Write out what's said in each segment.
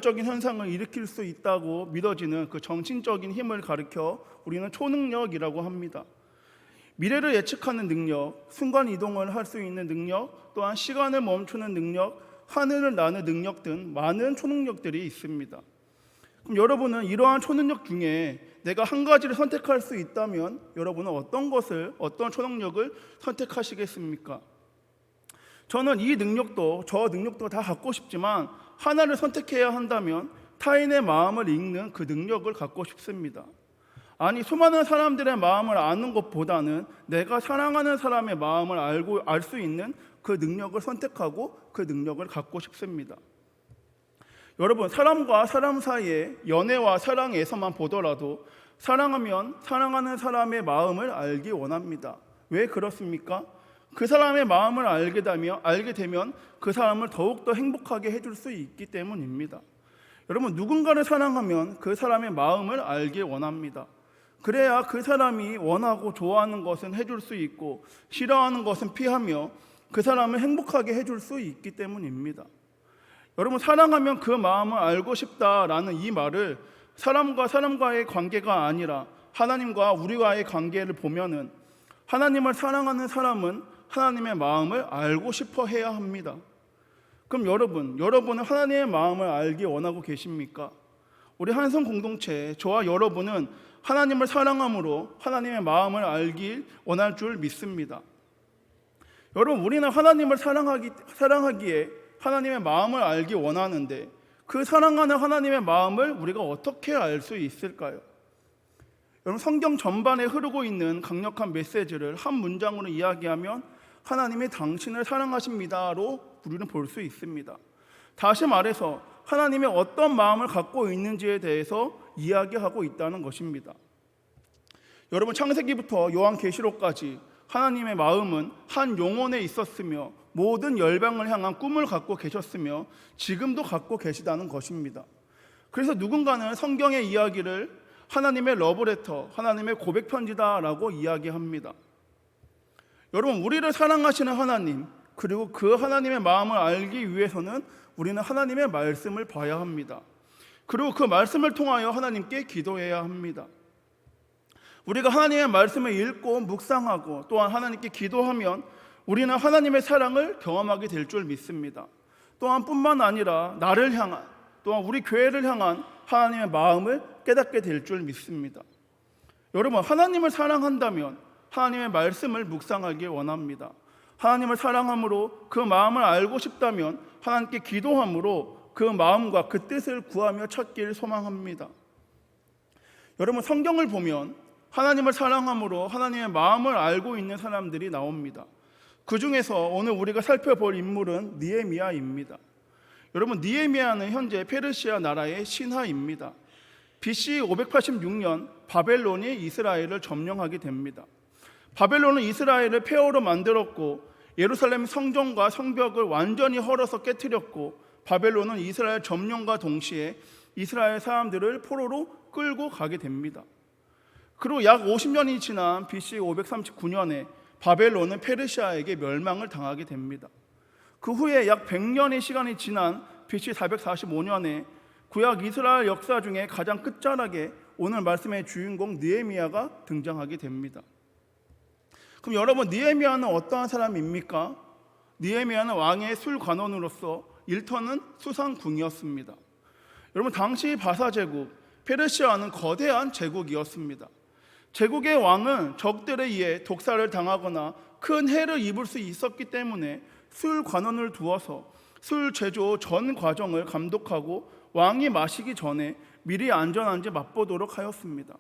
적인 현상을 일으킬 수 있다고 믿어지는 그 정신적인 힘을 가리켜 우리는 초능력이라고 합니다. 미래를 예측하는 능력, 순간 이동을 할 수 있는 능력, 또한 시간을 멈추는 능력, 하늘을 나는 능력 등 많은 초능력들이 있습니다. 그럼 여러분은 이러한 초능력 중에 내가 한 가지를 선택할 수 있다면 여러분은 어떤 초능력을 선택하시겠습니까? 저는 이 능력도 저 능력도 다 갖고 싶지만 하나를 선택해야 한다면 타인의 마음을 읽는 그 능력을 갖고 싶습니다. 아니, 수많은 사람들의 마음을 아는 것보다는 내가 사랑하는 사람의 마음을 알 수 있는 그 능력을 선택하고 그 능력을 갖고 싶습니다. 여러분, 사람과 사람 사이의 연애와 사랑에서만 보더라도 사랑하면 사랑하는 사람의 마음을 알기 원합니다. 왜 그렇습니까? 그 사람의 마음을 알게 되면 그 사람을 더욱더 행복하게 해줄 수 있기 때문입니다. 여러분, 누군가를 사랑하면 그 사람의 마음을 알기 원합니다. 그래야 그 사람이 원하고 좋아하는 것은 해줄 수 있고 싫어하는 것은 피하며 그 사람을 행복하게 해줄 수 있기 때문입니다. 여러분, 사랑하면 그 마음을 알고 싶다라는 이 말을 사람과 사람과의 관계가 아니라 하나님과 우리와의 관계를 보면은 하나님을 사랑하는 사람은 하나님의 마음을 알고 싶어 해야 합니다. 그럼 여러분은 하나님의 마음을 알기 원하고 계십니까? 우리 한성 공동체, 저와 여러분은 하나님을 사랑함으로 하나님의 마음을 알길 원할 줄 믿습니다. 여러분, 우리는 하나님을 사랑하기에 하나님의 마음을 알기 원하는데 그 사랑하는 하나님의 마음을 우리가 어떻게 알 수 있을까요? 여러분, 성경 전반에 흐르고 있는 강력한 메시지를 한 문장으로 이야기하면 하나님이 당신을 사랑하십니다로 우리는 볼 수 있습니다. 다시 말해서 하나님이 어떤 마음을 갖고 있는지에 대해서 이야기하고 있다는 것입니다. 여러분, 창세기부터 요한계시록까지 하나님의 마음은 한 영혼에 있었으며 모든 열방을 향한 꿈을 갖고 계셨으며 지금도 갖고 계시다는 것입니다. 그래서 누군가는 성경의 이야기를 하나님의 러브레터, 하나님의 고백편지다라고 이야기합니다. 여러분, 우리를 사랑하시는 하나님, 그리고 그 하나님의 마음을 알기 위해서는 우리는 하나님의 말씀을 봐야 합니다. 그리고 그 말씀을 통하여 하나님께 기도해야 합니다. 우리가 하나님의 말씀을 읽고 묵상하고 또한 하나님께 기도하면 우리는 하나님의 사랑을 경험하게 될 줄 믿습니다. 또한 뿐만 아니라 나를 향한, 또한 우리 교회를 향한 하나님의 마음을 깨닫게 될 줄 믿습니다. 여러분, 하나님을 사랑한다면 하나님의 말씀을 묵상하기 원합니다. 하나님을 사랑함으로 그 마음을 알고 싶다면 하나님께 기도함으로 그 마음과 그 뜻을 구하며 찾기를 소망합니다. 여러분, 성경을 보면 하나님을 사랑함으로 하나님의 마음을 알고 있는 사람들이 나옵니다. 그 중에서 오늘 우리가 살펴볼 인물은 느헤미야입니다. 여러분, 느헤미야는 현재 페르시아 나라의 신하입니다. BC 586년 바벨론이 이스라엘을 점령하게 됩니다. 바벨론은 이스라엘을 폐허로 만들었고 예루살렘 성전과 성벽을 완전히 헐어서 깨뜨렸고 바벨론은 이스라엘 점령과 동시에 이스라엘 사람들을 포로로 끌고 가게 됩니다. 그리고 약 50년이 지난 BC 539년에 바벨론은 페르시아에게 멸망을 당하게 됩니다. 그 후에 약 100년의 시간이 지난 BC 445년에 구약 이스라엘 역사 중에 가장 끝자락에 오늘 말씀의 주인공 느헤미야가 등장하게 됩니다. 그럼 여러분, 느헤미야는 어떠한 사람입니까? 느헤미야는 왕의 술관원으로서 일터는 수상궁이었습니다. 여러분, 당시 바사 제국, 페르시아는 거대한 제국이었습니다. 제국의 왕은 적들에 의해 독살을 당하거나 큰 해를 입을 수 있었기 때문에 술관원을 두어서 술 제조 전 과정을 감독하고 왕이 마시기 전에 미리 안전한지 맛보도록 하였습니다.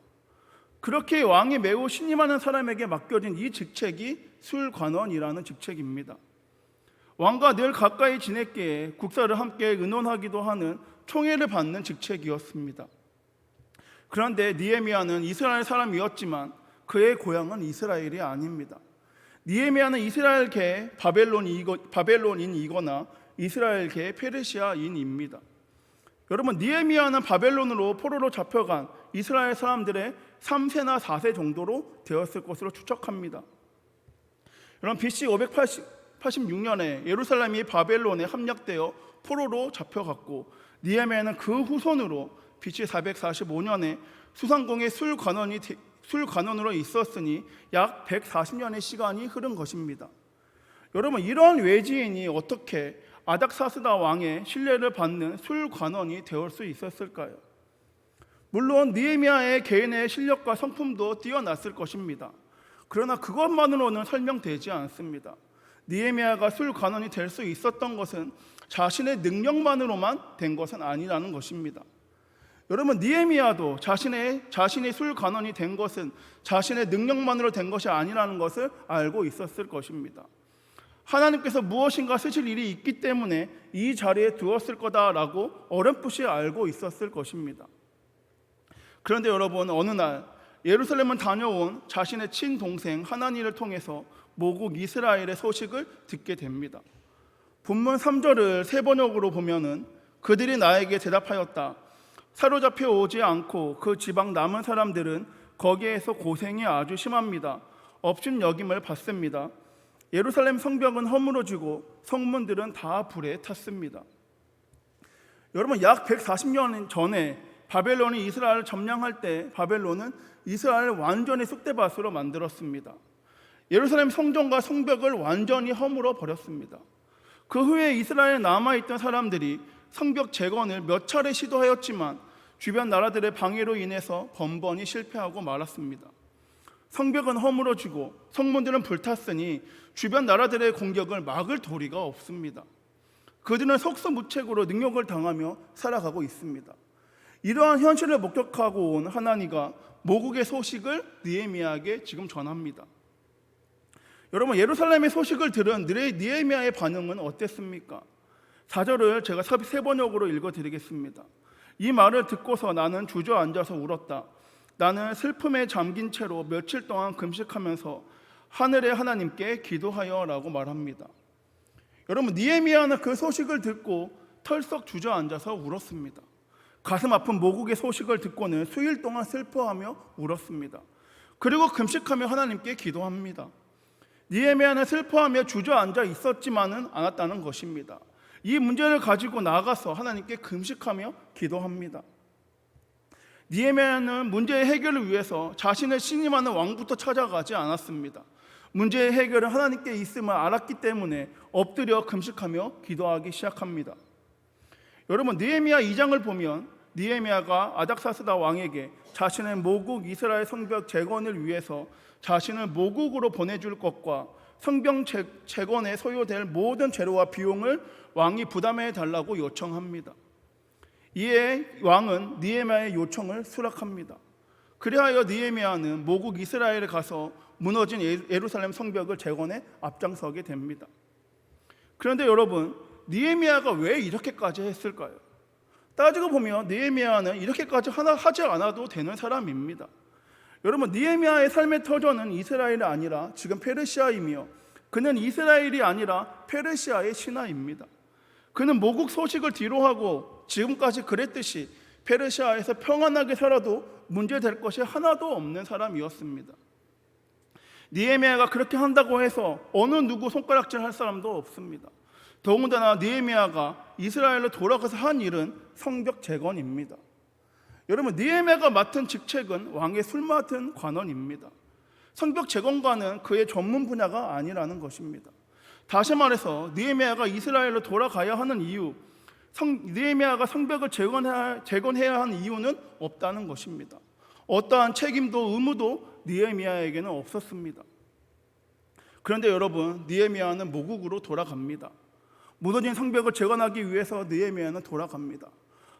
그렇게 왕이 매우 신임하는 사람에게 맡겨진 이 직책이 술관원이라는 직책입니다. 왕과 늘 가까이 지냈기에 국사를 함께 의논하기도 하는 총애를 받는 직책이었습니다. 그런데 느헤미야는 이스라엘 사람이었지만 그의 고향은 이스라엘이 아닙니다. 느헤미야는 이스라엘계 바벨론인이거나 이스라엘계 페르시아인입니다. 여러분, 느헤미야는 바벨론으로 포로로 잡혀간 이스라엘 사람들의 3세나 4세 정도로 되었을 것으로 추측합니다. 여러분, BC 586년에 예루살렘이 바벨론에 함락되어 포로로 잡혀갔고 느헤미야는 그 후손으로 BC 445년에 수상공의 술관원으로 있었으니 약 140년의 시간이 흐른 것입니다. 여러분, 이러한 외지인이 어떻게 아닥사스다 왕의 신뢰를 받는 술관원이 되올 수 있었을까요? 물론 느헤미야의 개인의 실력과 성품도 뛰어났을 것입니다. 그러나 그것만으로는 설명되지 않습니다. 느헤미야가 술관원이 될 수 있었던 것은 자신의 능력만으로만 된 것은 아니라는 것입니다. 여러분, 느헤미야도 자신이 술관원이 된 것은 자신의 능력만으로 된 것이 아니라는 것을 알고 있었을 것입니다. 하나님께서 무엇인가 쓰실 일이 있기 때문에 이 자리에 두었을 거다라고 어렴풋이 알고 있었을 것입니다. 그런데 여러분, 어느 날 예루살렘을 다녀온 자신의 친동생 하나니를 통해서 모국 이스라엘의 소식을 듣게 됩니다. 본문 3절을 세 번역으로 보면은 그들이 나에게 대답하였다. 사로잡혀 오지 않고 그 지방 남은 사람들은 거기에서 고생이 아주 심합니다. 업신여김을 받습니다. 예루살렘 성벽은 허물어지고 성문들은 다 불에 탔습니다. 여러분, 약 140년 전에 바벨론이 이스라엘을 점령할 때 바벨론은 이스라엘을 완전히 쑥대밭으로 만들었습니다. 예루살렘 성전과 성벽을 완전히 허물어 버렸습니다. 그 후에 이스라엘에 남아있던 사람들이 성벽 재건을 몇 차례 시도하였지만 주변 나라들의 방해로 인해서 번번이 실패하고 말았습니다. 성벽은 허물어지고 성문들은 불탔으니 주변 나라들의 공격을 막을 도리가 없습니다. 그들은 속수무책으로 능욕을 당하며 살아가고 있습니다. 이러한 현실을 목격하고 온 하나니가 모국의 소식을 느헤미야에게 지금 전합니다. 여러분, 예루살렘의 소식을 들은 느헤미야의 반응은 어땠습니까? 4절을 제가 세 번역으로 읽어드리겠습니다. 이 말을 듣고서 나는 주저앉아서 울었다. 나는 슬픔에 잠긴 채로 며칠 동안 금식하면서 하늘의 하나님께 기도하여 라고 말합니다. 여러분, 느헤미야는 그 소식을 듣고 털썩 주저앉아서 울었습니다. 가슴 아픈 모국의 소식을 듣고는 수일 동안 슬퍼하며 울었습니다. 그리고 금식하며 하나님께 기도합니다. 느헤미야는 슬퍼하며 주저앉아 있었지만은 않았다는 것입니다. 이 문제를 가지고 나가서 하나님께 금식하며 기도합니다. 느헤미야는 문제의 해결을 위해서 자신을 신임하는 왕부터 찾아가지 않았습니다. 문제의 해결은 하나님께 있음을 알았기 때문에 엎드려 금식하며 기도하기 시작합니다. 여러분, 느헤미야 2장을 보면 느헤미야가 아닥사스다 왕에게 자신의 모국 이스라엘 성벽 재건을 위해서 자신을 모국으로 보내줄 것과 성벽 재건에 소요될 모든 재료와 비용을 왕이 부담해 달라고 요청합니다. 이에 왕은 느헤미야의 요청을 수락합니다. 그리하여 느헤미야는 모국 이스라엘에 가서 무너진 예루살렘 성벽을 재건해 앞장서게 됩니다. 그런데 여러분, 느헤미야가 왜 이렇게까지 했을까요? 따지고 보면 느헤미야는 이렇게까지 하지 않아도 되는 사람입니다. 여러분, 느헤미야의 삶의 터전은 이스라엘이 아니라 지금 페르시아이며 그는 이스라엘이 아니라 페르시아의 신하입니다. 그는 모국 소식을 뒤로하고 지금까지 그랬듯이 페르시아에서 평안하게 살아도 문제될 것이 하나도 없는 사람이었습니다. 느헤미야가 그렇게 한다고 해서 어느 누구 손가락질 할 사람도 없습니다. 더군다나 느헤미야가 이스라엘로 돌아가서 한 일은 성벽 재건입니다. 여러분, 느헤미야가 맡은 직책은 왕의 술 맡은 관원입니다. 성벽 재건과는 그의 전문 분야가 아니라는 것입니다. 다시 말해서 느헤미야가 이스라엘로 돌아가야 하는 이유, 느헤미야가 성벽을 재건해야 하는 이유는 없다는 것입니다. 어떠한 책임도 의무도 느헤미야에게는 없었습니다. 그런데 여러분, 느헤미야는 모국으로 돌아갑니다. 무너진 성벽을 재건하기 위해서 느헤미야는 돌아갑니다.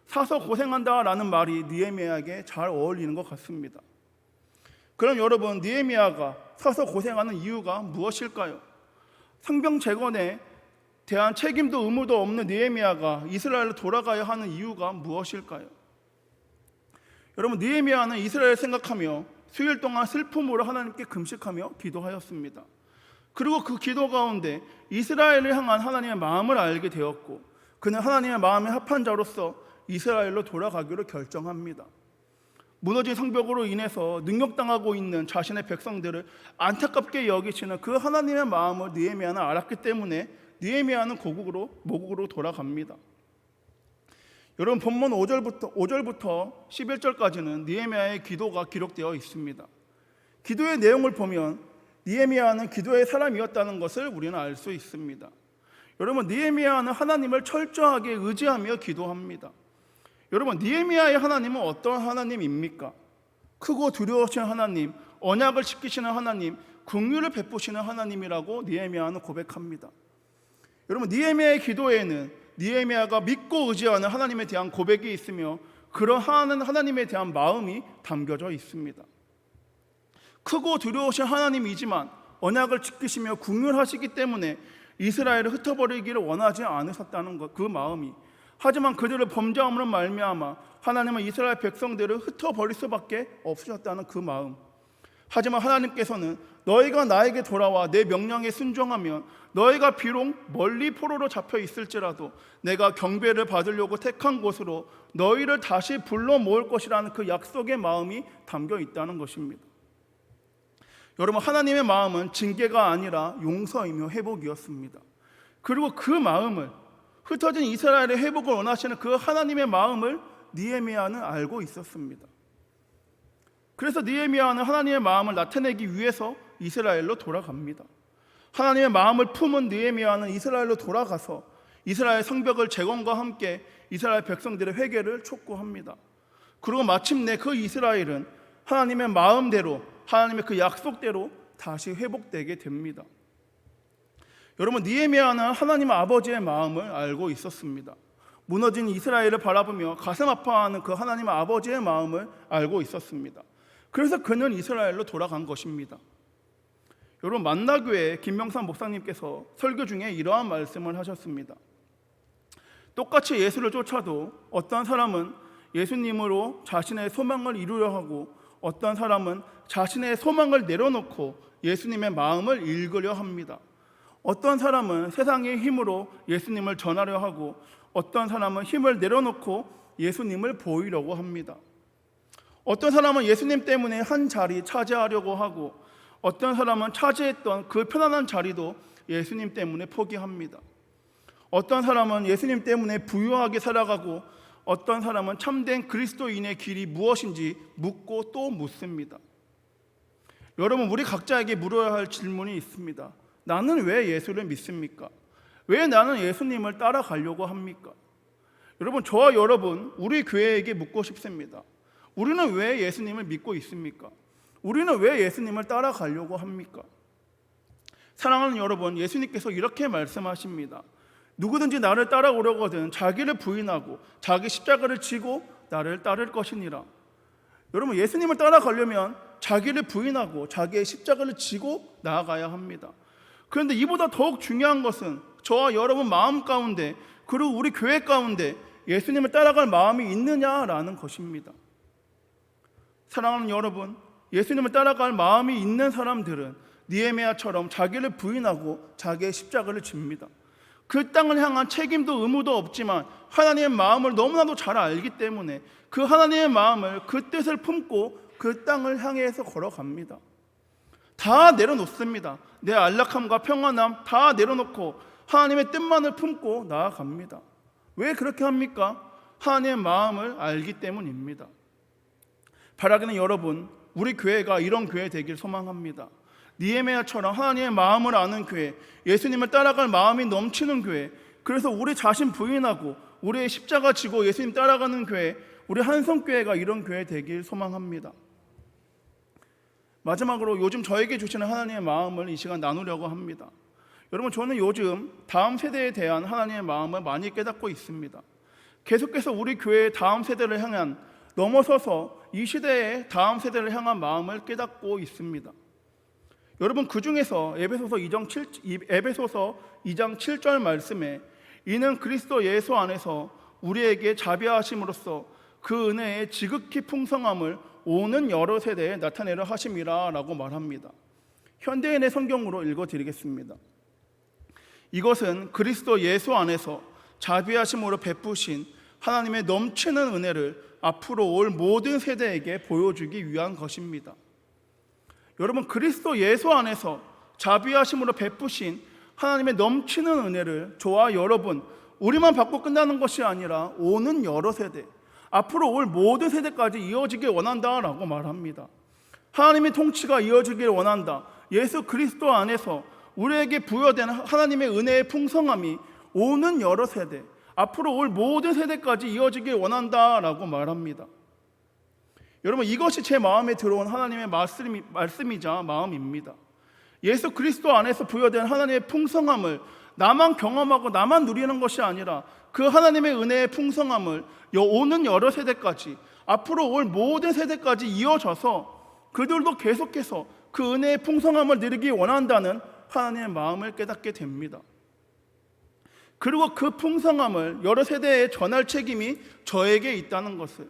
사서 고생한다라는 말이 느헤미야에게 잘 어울리는 것 같습니다. 그럼 여러분, 느헤미야가 사서 고생하는 이유가 무엇일까요? 성벽 재건에 대한 책임도 의무도 없는 느헤미야가 이스라엘로 돌아가야 하는 이유가 무엇일까요? 여러분, 느헤미야는 이스라엘 생각하며 수일 동안 슬픔으로 하나님께 금식하며 기도하였습니다. 그리고 그 기도 가운데 이스라엘을 향한 하나님의 마음을 알게 되었고 그는 하나님의 마음에 합한 자로서 이스라엘로 돌아가기로 결정합니다. 무너진 성벽으로 인해서 능욕당하고 있는 자신의 백성들을 안타깝게 여기시는 그 하나님의 마음을 느헤미야는 알았기 때문에 느헤미야는 모국으로 돌아갑니다. 여러분 본문 5절부터 11절까지는 느헤미야의 기도가 기록되어 있습니다. 기도의 내용을 보면 느헤미야는 기도의 사람이었다는 것을 우리는 알 수 있습니다. 여러분 느헤미야는 하나님을 철저하게 의지하며 기도합니다. 여러분 느헤미야의 하나님은 어떤 하나님입니까? 크고 두려우신 하나님, 언약을 지키시는 하나님, 긍휼을 베푸시는 하나님이라고 느헤미야는 고백합니다. 여러분 느헤미야의 기도에는 느헤미야가 믿고 의지하는 하나님에 대한 고백이 있으며 그러한 하나님에 대한 마음이 담겨져 있습니다. 크고 두려우신 하나님이지만 언약을 지키시며 긍휼하시기 때문에 이스라엘을 흩어버리기를 원하지 않으셨다는 것, 그 마음이, 하지만 그들을 범죄함으로 말미암아 하나님은 이스라엘 백성들을 흩어버릴 수밖에 없으셨다는 그 마음. 하지만 하나님께서는 너희가 나에게 돌아와 내 명령에 순종하면 너희가 비록 멀리 포로로 잡혀 있을지라도 내가 경배를 받으려고 택한 곳으로 너희를 다시 불러 모을 것이라는 그 약속의 마음이 담겨 있다는 것입니다. 여러분 하나님의 마음은 징계가 아니라 용서이며 회복이었습니다. 그리고 그 마음을, 흩어진 이스라엘의 회복을 원하시는 그 하나님의 마음을 느헤미야는 알고 있었습니다. 그래서 느헤미야는 하나님의 마음을 나타내기 위해서 이스라엘로 돌아갑니다. 하나님의 마음을 품은 느헤미야는 이스라엘로 돌아가서 이스라엘 성벽을 재건과 함께 이스라엘 백성들의 회개를 촉구합니다. 그리고 마침내 그 이스라엘은 하나님의 마음대로, 하나님의 그 약속대로 다시 회복되게 됩니다. 여러분 느헤미야는 하나님 아버지의 마음을 알고 있었습니다. 무너진 이스라엘을 바라보며 가슴 아파하는 그 하나님 아버지의 마음을 알고 있었습니다. 그래서 그는 이스라엘로 돌아간 것입니다. 여러분 만나교회 김명삼 목사님께서 설교 중에 이러한 말씀을 하셨습니다. 똑같이 예수를 쫓아도 어떤 사람은 예수님으로 자신의 소망을 이루려 하고 어떤 사람은 자신의 소망을 내려놓고 예수님의 마음을 읽으려 합니다. 어떤 사람은 세상의 힘으로 예수님을 전하려 하고 어떤 사람은 힘을 내려놓고 예수님을 보이려고 합니다. 어떤 사람은 예수님 때문에 한 자리 차지하려고 하고 어떤 사람은 차지했던 그 편안한 자리도 예수님 때문에 포기합니다. 어떤 사람은 예수님 때문에 부유하게 살아가고 어떤 사람은 참된 그리스도인의 길이 무엇인지 묻고 또 묻습니다. 여러분 우리 각자에게 물어야 할 질문이 있습니다. 나는 왜 예수를 믿습니까? 왜 나는 예수님을 따라가려고 합니까? 여러분 저와 여러분 우리 교회에게 묻고 싶습니다. 우리는 왜 예수님을 믿고 있습니까? 우리는 왜 예수님을 따라가려고 합니까? 사랑하는 여러분, 예수님께서 이렇게 말씀하십니다. 누구든지 나를 따라오려거든 자기를 부인하고 자기 십자가를 지고 나를 따를 것이니라. 여러분 예수님을 따라가려면 자기를 부인하고 자기의 십자가를 지고 나아가야 합니다. 그런데 이보다 더욱 중요한 것은 저와 여러분 마음 가운데 그리고 우리 교회 가운데 예수님을 따라갈 마음이 있느냐라는 것입니다. 사랑하는 여러분, 예수님을 따라갈 마음이 있는 사람들은 느헤미야처럼 자기를 부인하고 자기의 십자가를 집니다. 그 땅을 향한 책임도 의무도 없지만 하나님의 마음을 너무나도 잘 알기 때문에 그 하나님의 마음을, 그 뜻을 품고 그 땅을 향해서 걸어갑니다. 다 내려놓습니다. 내 안락함과 평안함 다 내려놓고 하나님의 뜻만을 품고 나아갑니다. 왜 그렇게 합니까? 하나님의 마음을 알기 때문입니다. 바라기는 여러분, 우리 교회가 이런 교회 되길 소망합니다. 느헤미야처럼 하나님의 마음을 아는 교회, 예수님을 따라갈 마음이 넘치는 교회, 그래서 우리 자신 부인하고 우리의 십자가 지고 예수님 따라가는 교회, 우리 한성교회가 이런 교회 되길 소망합니다. 마지막으로 요즘 저에게 주시는 하나님의 마음을 이 시간 나누려고 합니다. 여러분 저는 요즘 다음 세대에 대한 하나님의 마음을 많이 깨닫고 있습니다. 계속해서 우리 교회의 다음 세대를 향한, 넘어서서 이 시대의 다음 세대를 향한 마음을 깨닫고 있습니다. 여러분 그 중에서 에베소서 2장 7절 말씀에 이는 그리스도 예수 안에서 우리에게 자비하심으로써 그 은혜의 지극히 풍성함을 오는 여러 세대에 나타내려 하심이라 라고 말합니다. 현대인의 성경으로 읽어드리겠습니다. 이것은 그리스도 예수 안에서 자비하심으로 베푸신 하나님의 넘치는 은혜를 앞으로 올 모든 세대에게 보여주기 위한 것입니다. 여러분 그리스도 예수 안에서 자비하심으로 베푸신 하나님의 넘치는 은혜를 저와 여러분, 우리만 받고 끝나는 것이 아니라 오는 여러 세대, 앞으로 올 모든 세대까지 이어지길 원한다라고 말합니다. 하나님의 통치가 이어지길 원한다. 예수 그리스도 안에서 우리에게 부여된 하나님의 은혜의 풍성함이 오는 여러 세대, 앞으로 올 모든 세대까지 이어지길 원한다라고 말합니다. 여러분, 이것이 제 마음에 들어온 하나님의 말씀이자 마음입니다. 예수 그리스도 안에서 부여된 하나님의 풍성함을 나만 경험하고 나만 누리는 것이 아니라 그 하나님의 은혜의 풍성함을 오는 여러 세대까지, 앞으로 올 모든 세대까지 이어져서 그들도 계속해서 그 은혜의 풍성함을 누리기 원한다는 하나님의 마음을 깨닫게 됩니다. 그리고 그 풍성함을 여러 세대에 전할 책임이 저에게 있다는 것을,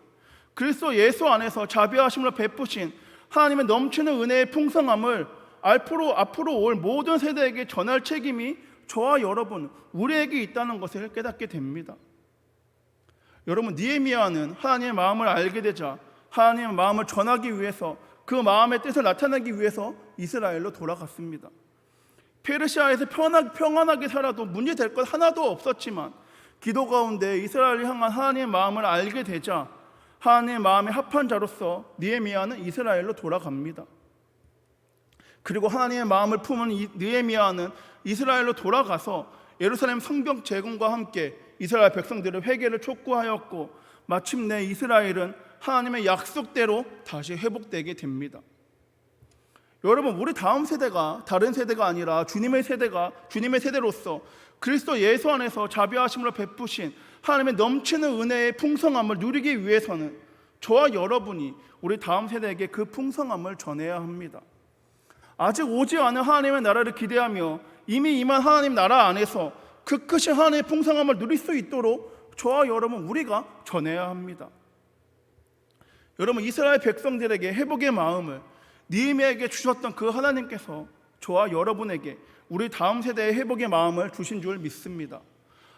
그리스도 예수 안에서 자비하심으로 베푸신 하나님의 넘치는 은혜의 풍성함을 앞으로 올 모든 세대에게 전할 책임이 저와 여러분, 우리에게 있다는 것을 깨닫게 됩니다. 여러분, 느헤미야는 하나님의 마음을 알게 되자 하나님의 마음을 전하기 위해서, 그 마음의 뜻을 나타내기 위해서 이스라엘로 돌아갔습니다. 페르시아에서 평안하게 살아도 문제될 것 하나도 없었지만 기도 가운데 이스라엘을 향한 하나님의 마음을 알게 되자 하나님의 마음에 합한 자로서 느헤미야는 이스라엘로 돌아갑니다. 그리고 하나님의 마음을 품은 느헤미야는 이스라엘로 돌아가서 예루살렘 성벽 재건과 함께 이스라엘 백성들의 회개를 촉구하였고, 마침내 이스라엘은 하나님의 약속대로 다시 회복되게 됩니다. 여러분, 우리 다음 세대가 다른 세대가 아니라 주님의 세대로서 그리스도 예수 안에서 자비하심으로 베푸신 하나님의 넘치는 은혜의 풍성함을 누리기 위해서는 저와 여러분이 우리 다음 세대에게 그 풍성함을 전해야 합니다. 아직 오지 않은 하나님의 나라를 기대하며 이미 임한 하나님 나라 안에서 그 크신 하나님의 풍성함을 누릴 수 있도록 저와 여러분, 우리가 전해야 합니다. 여러분, 이스라엘 백성들에게 회복의 마음을 느헤미야에게 주셨던 그 하나님께서 저와 여러분에게 우리 다음 세대의 회복의 마음을 주신 줄 믿습니다.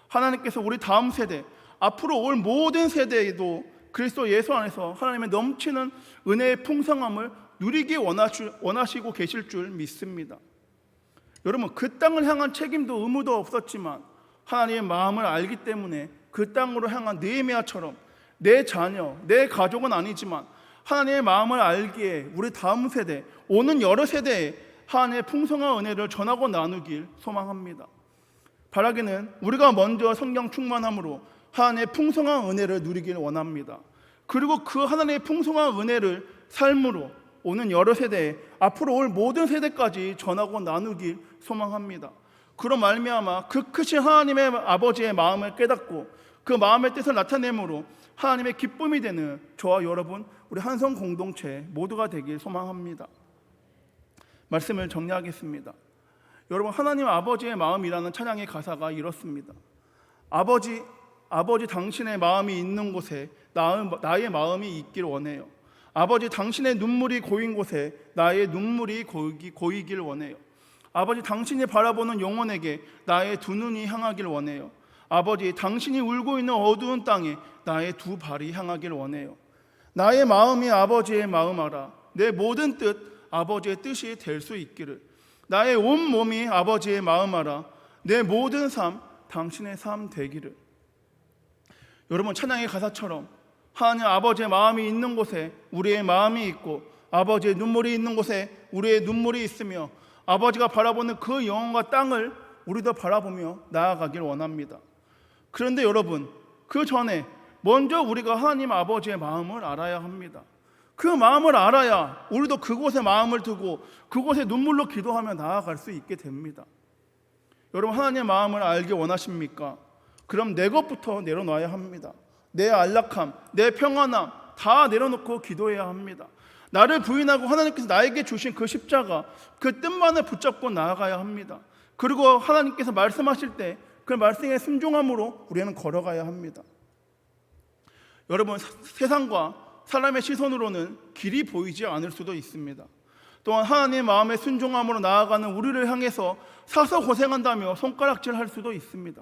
하나님께서 우리 다음 세대, 앞으로 올 모든 세대에도 그리스도 예수 안에서 하나님의 넘치는 은혜의 풍성함을 누리기 원하시고 계실 줄 믿습니다. 여러분, 그 땅을 향한 책임도 의무도 없었지만 하나님의 마음을 알기 때문에 그 땅으로 향한 느헤미야처럼 내 자녀, 내 가족은 아니지만 하나님의 마음을 알기에 우리 다음 세대, 오는 여러 세대에 하나님의 풍성한 은혜를 전하고 나누길 소망합니다. 바라기는 우리가 먼저 성령 충만함으로 하나님의 풍성한 은혜를 누리길 원합니다. 그리고 그 하나님의 풍성한 은혜를 삶으로 오는 여러 세대에, 앞으로 올 모든 세대까지 전하고 나누길 소망합니다. 그로 말미암아 그 크신 하나님의 아버지의 마음을 깨닫고 그 마음의 뜻을 나타내므로 하나님의 기쁨이 되는 저와 여러분, 우리 한성 공동체 모두가 되길 소망합니다. 말씀을 정리하겠습니다. 여러분, 하나님 아버지의 마음이라는 찬양의 가사가 이렇습니다. 아버지 당신의 마음이 있는 곳에 나의 마음이 있길 원해요. 아버지 당신의 눈물이 고인 곳에 나의 눈물이 고이길 원해요. 아버지 당신이 바라보는 영혼에게 나의 두 눈이 향하길 원해요. 아버지 당신이 울고 있는 어두운 땅에 나의 두 발이 향하길 원해요. 나의 마음이 아버지의 마음 알아. 내 모든 뜻 아버지의 뜻이 될 수 있기를. 나의 온 몸이 아버지의 마음 알아. 내 모든 삶 당신의 삶 되기를. 여러분, 찬양의 가사처럼 하나님 아버지의 마음이 있는 곳에 우리의 마음이 있고, 아버지의 눈물이 있는 곳에 우리의 눈물이 있으며, 아버지가 바라보는 그 영혼과 땅을 우리도 바라보며 나아가길 원합니다. 그런데 여러분, 그 전에 먼저 우리가 하나님 아버지의 마음을 알아야 합니다. 그 마음을 알아야 우리도 그곳에 마음을 두고 그곳에 눈물로 기도하며 나아갈 수 있게 됩니다. 여러분, 하나님의 마음을 알기 원하십니까? 그럼 내 것부터 내려놔야 합니다. 내 안락함, 내 평안함 다 내려놓고 기도해야 합니다. 나를 부인하고 하나님께서 나에게 주신 그 십자가, 그 뜻만을 붙잡고 나아가야 합니다. 그리고 하나님께서 말씀하실 때 그 말씀에 순종함으로 우리는 걸어가야 합니다. 여러분, 세상과 사람의 시선으로는 길이 보이지 않을 수도 있습니다. 또한 하나님의 마음에 순종함으로 나아가는 우리를 향해서 사서 고생한다며 손가락질할 수도 있습니다.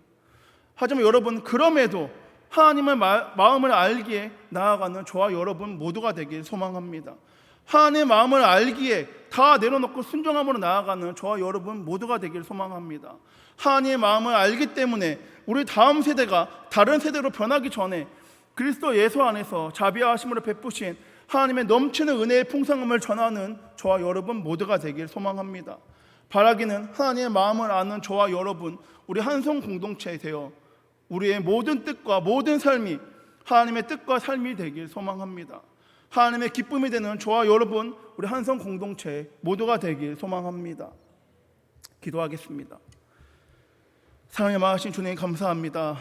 하지만 여러분, 그럼에도 하나님의 마음을 알기에 나아가는 저와 여러분 모두가 되길 소망합니다. 하나님의 마음을 알기에 다 내려놓고 순종함으로 나아가는 저와 여러분 모두가 되길 소망합니다. 하나님의 마음을 알기 때문에 우리 다음 세대가 다른 세대로 변하기 전에 그리스도 예수 안에서 자비하심으로 베푸신 하나님의 넘치는 은혜의 풍성함을 전하는 저와 여러분 모두가 되길 소망합니다. 바라기는 하나님의 마음을 아는 저와 여러분, 우리 한성 공동체에 되어 우리의 모든 뜻과 모든 삶이 하나님의 뜻과 삶이 되길 소망합니다. 하나님의 기쁨이 되는 저와 여러분, 우리 한성 공동체 모두가 되길 소망합니다. 기도하겠습니다. 사랑의 마하신 주님 감사합니다.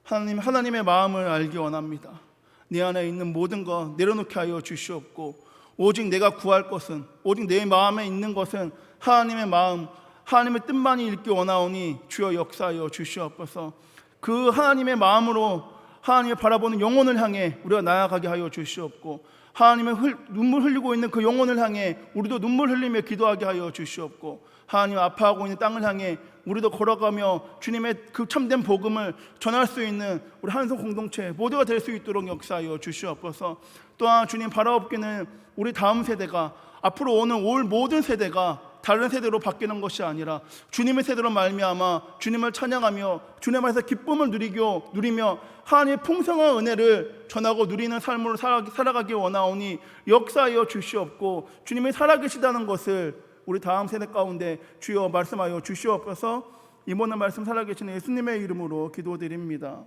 하나님의 마음을 알기 원합니다. 내 안에 있는 모든 것 내려놓게 하여 주시옵고, 오직 내가 구할 것은, 오직 내 마음에 있는 것은 하나님의 마음, 하나님의 뜻만이 읽기 원하오니 주여 역사하여 주시옵소서. 그 하나님의 마음으로 하나님을 바라보는 영혼을 향해 우리가 나아가게 하여 주시옵고, 하나님의 눈물 흘리고 있는 그 영혼을 향해 우리도 눈물 흘리며 기도하게 하여 주시옵고, 하나님 아파하고 있는 땅을 향해 우리도 걸어가며 주님의 그 참된 복음을 전할 수 있는 우리 한성 공동체 모두가 될 수 있도록 역사하여 주시옵소서. 또한 주님 바라옵기는 우리 다음 세대가, 앞으로 오는 올 모든 세대가 다른 세대로 바뀌는 것이 아니라 주님의 세대로 말미암아 주님을 찬양하며 주님 안에서 기쁨을 누리며 하나님의 풍성한 은혜를 전하고 누리는 삶으로 살아가기 원하오니 역사하여 주시옵고, 주님이 살아계시다는 것을 우리 다음 세대 가운데 주여 말씀하여 주시옵소서. 이번에 말씀 살아계신 예수님의 이름으로 기도드립니다.